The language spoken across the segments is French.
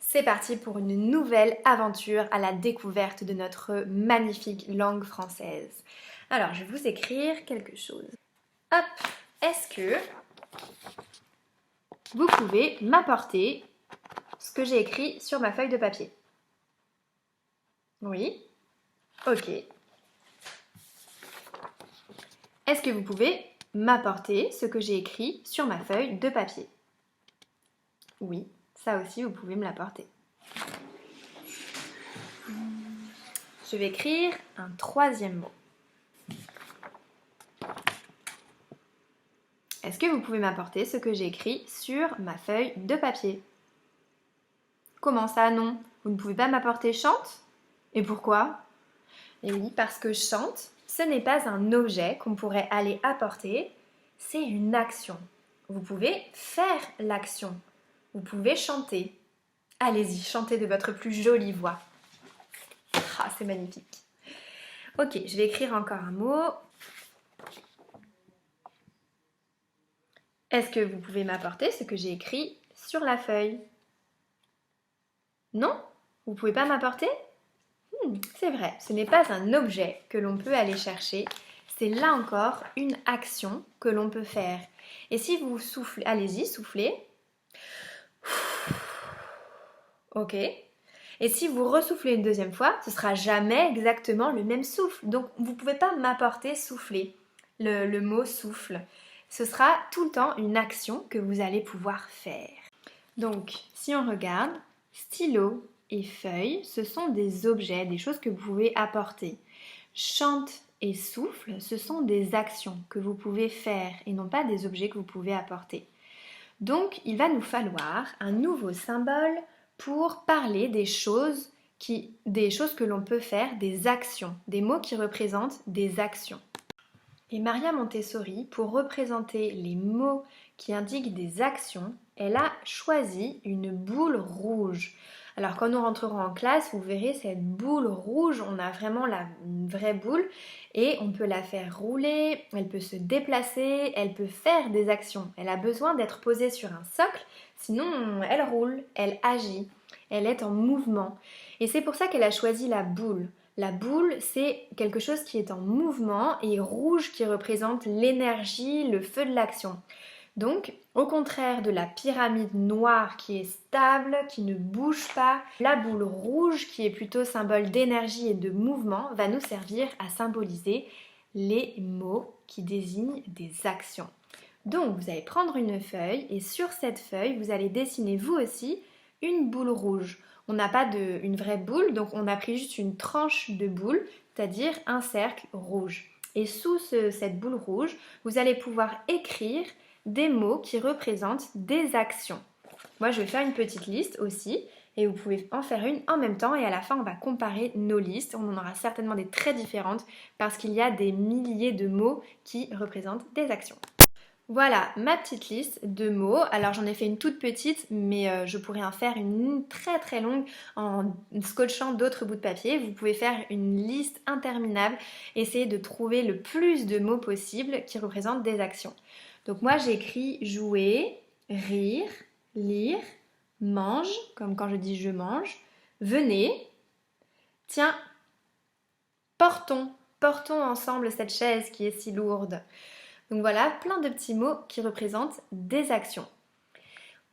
C'est parti pour une nouvelle aventure à la découverte de notre magnifique langue française. Alors, je vais vous écrire quelque chose. Hop, est-ce que vous pouvez m'apporter ce que j'ai écrit sur ma feuille de papier? Oui? Ok. Est-ce que vous pouvez m'apporter ce que j'ai écrit sur ma feuille de papier? Oui, ça aussi, vous pouvez me l'apporter. Je vais écrire un troisième mot. Est-ce que vous pouvez m'apporter ce que j'ai écrit sur ma feuille de papier? Comment ça, non? Vous ne pouvez pas m'apporter chante? Et pourquoi? Eh oui, parce que chante, ce n'est pas un objet qu'on pourrait aller apporter, c'est une action. Vous pouvez faire l'action. Vous pouvez chanter. Allez-y, chantez de votre plus jolie voix. Ah, c'est magnifique. Ok, je vais écrire encore un mot. Est-ce que vous pouvez m'apporter ce que j'ai écrit sur la feuille? Non? Vous pouvez pas m'apporter? C'est vrai, ce n'est pas un objet que l'on peut aller chercher, c'est là encore une action que l'on peut faire. Et si vous soufflez, allez-y, soufflez. Ok. Et si vous ressoufflez une deuxième fois, ce sera jamais exactement le même souffle. Donc vous ne pouvez pas m'apporter souffler, le mot souffle. Ce sera tout le temps une action que vous allez pouvoir faire. Donc si on regarde, stylo et feuille, ce sont des objets, des choses que vous pouvez apporter. Chante et souffle, ce sont des actions que vous pouvez faire et non pas des objets que vous pouvez apporter. Donc il va nous falloir un nouveau symbole pour parler des choses que l'on peut faire, des actions, des mots qui représentent des actions. Et Maria Montessori, pour représenter les mots qui indiquent des actions, elle a choisi une boule rouge. Alors quand nous rentrerons en classe, vous verrez cette boule rouge, on a vraiment une vraie boule et on peut la faire rouler, elle peut se déplacer, elle peut faire des actions. Elle a besoin d'être posée sur un socle, sinon elle roule, elle agit, elle est en mouvement. Et c'est pour ça qu'elle a choisi la boule. La boule, c'est quelque chose qui est en mouvement et rouge qui représente l'énergie, le feu de l'action. Donc, au contraire de la pyramide noire qui est stable, qui ne bouge pas, la boule rouge qui est plutôt symbole d'énergie et de mouvement va nous servir à symboliser les mots qui désignent des actions. Donc, vous allez prendre une feuille et sur cette feuille, vous allez dessiner vous aussi une boule rouge. On n'a pas une vraie boule, donc on a pris juste une tranche de boule, c'est-à-dire un cercle rouge. Et sous cette boule rouge, vous allez pouvoir écrire des mots qui représentent des actions. Moi, je vais faire une petite liste aussi, et vous pouvez en faire une en même temps, et à la fin, on va comparer nos listes. On en aura certainement des très différentes, parce qu'il y a des milliers de mots qui représentent des actions. Voilà ma petite liste de mots. Alors j'en ai fait une toute petite, mais je pourrais en faire une très très longue en scotchant d'autres bouts de papier. Vous pouvez faire une liste interminable, essayer de trouver le plus de mots possible qui représentent des actions. Donc moi j'ai écrit jouer, rire, lire, mange, comme quand je dis je mange, venez, tiens, portons ensemble cette chaise qui est si lourde. Donc voilà, plein de petits mots qui représentent des actions.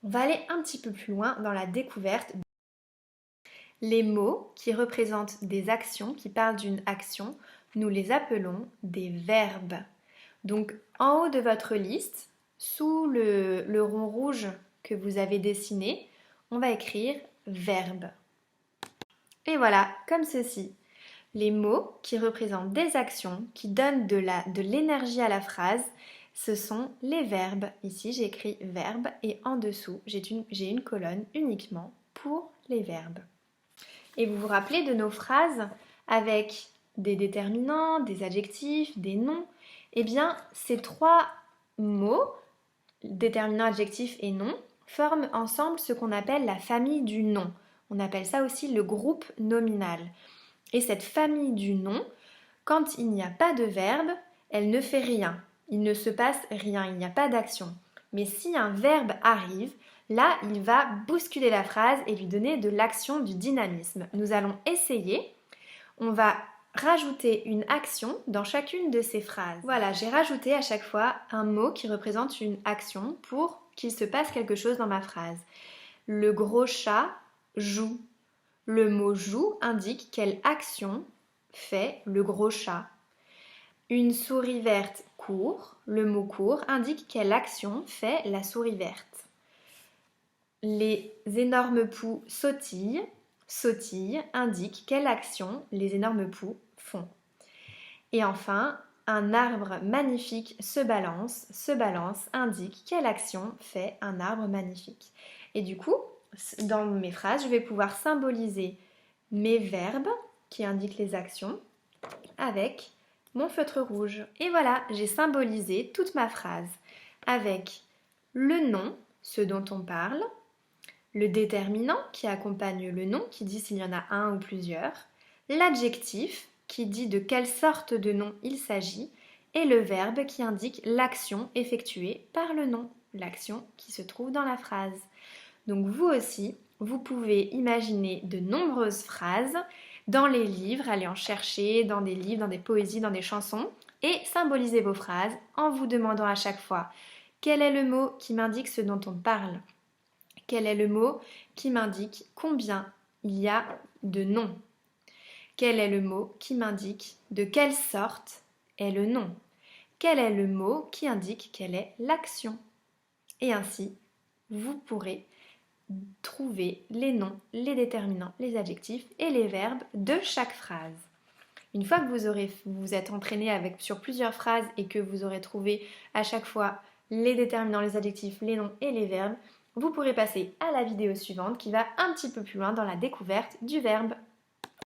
On va aller un petit peu plus loin dans la découverte. Les mots qui représentent des actions, qui parlent d'une action, nous les appelons des verbes. Donc en haut de votre liste, sous le rond rouge que vous avez dessiné, on va écrire verbe. Et voilà, comme ceci. Les mots qui représentent des actions, qui donnent de l'énergie à la phrase, ce sont les verbes. Ici, j'écris verbe et en dessous, j'ai une colonne uniquement pour les verbes. Et vous vous rappelez de nos phrases avec des déterminants, des adjectifs, des noms? Eh bien, ces trois mots, déterminant, adjectif et nom, forment ensemble ce qu'on appelle la famille du nom. On appelle ça aussi le groupe nominal. Et cette famille du nom, quand il n'y a pas de verbe, elle ne fait rien. Il ne se passe rien, il n'y a pas d'action. Mais si un verbe arrive, Là, il va bousculer la phrase et lui donner de l'action, du dynamisme. Nous allons essayer. On va rajouter une action dans chacune de ces phrases. Voilà, j'ai rajouté à chaque fois un mot qui représente une action pour qu'il se passe quelque chose dans ma phrase. Le gros chat joue. Le mot joue indique quelle action fait le gros chat. Une souris verte court. Le mot court indique quelle action fait la souris verte. Les énormes poux sautillent. Sautille indique quelle action les énormes poux font. Et enfin, un arbre magnifique se balance. Se balance indique quelle action fait un arbre magnifique. Et du coup, dans mes phrases, je vais pouvoir symboliser mes verbes qui indiquent les actions avec mon feutre rouge. Et voilà, j'ai symbolisé toute ma phrase avec le nom, ce dont on parle, le déterminant qui accompagne le nom, qui dit s'il y en a un ou plusieurs, l'adjectif qui dit de quelle sorte de nom il s'agit, et le verbe qui indique l'action effectuée par le nom, l'action qui se trouve dans la phrase. Donc vous aussi, vous pouvez imaginer de nombreuses phrases dans les livres, aller en chercher dans des livres, dans des poésies, dans des chansons, et symboliser vos phrases en vous demandant à chaque fois quel est le mot qui m'indique ce dont on parle. Quel est le mot qui m'indique combien il y a de noms? Quel est le mot qui m'indique de quelle sorte est le nom? Quel est le mot qui indique quelle est l'action? Et ainsi, vous pourrez trouver les noms, les déterminants, les adjectifs et les verbes de chaque phrase. Une fois que vous êtes entraîné sur plusieurs phrases et que vous aurez trouvé à chaque fois les déterminants, les adjectifs, les noms et les verbes, vous pourrez passer à la vidéo suivante qui va un petit peu plus loin dans la découverte du verbe.